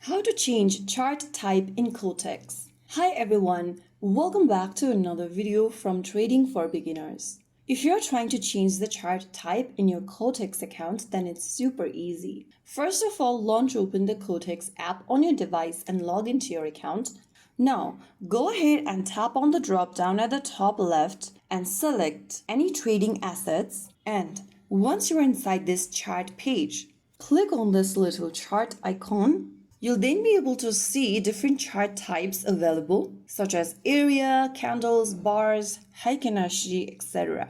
How to change chart type in Quotex. Hi everyone, welcome back to another video from Trading for Beginners. If you're trying to change the chart type in your Quotex account, then it's super easy. First of all, launch open the Quotex app on your device and log into your account. Now, go ahead and tap on the drop down at the top left and select any trading assets. And once you're inside this chart page, click on this little chart icon. You'll then be able to see different chart types available, such as area, candles, bars, Heikin Ashi, etc.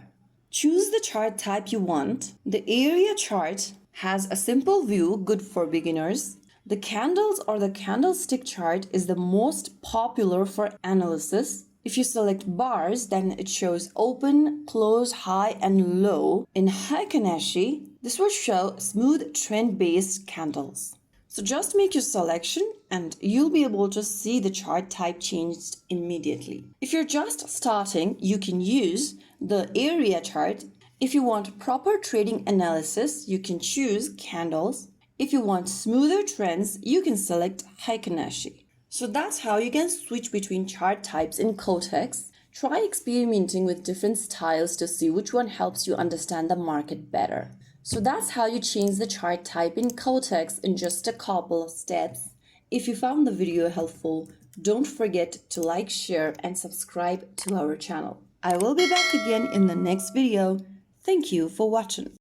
Choose the chart type you want. The area chart has a simple view, good for beginners. The candles or the candlestick chart is the most popular for analysis. If you select bars, then it shows open, close, high, and low. In Heikin Ashi, this will show smooth trend-based candles. So just make your selection and you'll be able to see the chart type changed immediately. If you're just starting, you can use the area chart. If you want proper trading analysis, you can choose candles. If you want smoother trends, you can select Heikin Ashi. So that's how you can switch between chart types in Quotex. Try experimenting with different styles to see which one helps you understand the market better. So that's how you change the chart type in Quotex in just a couple of steps. If you found the video helpful, don't forget to like, share, and subscribe to our channel. I will be back again in the next video. Thank you for watching.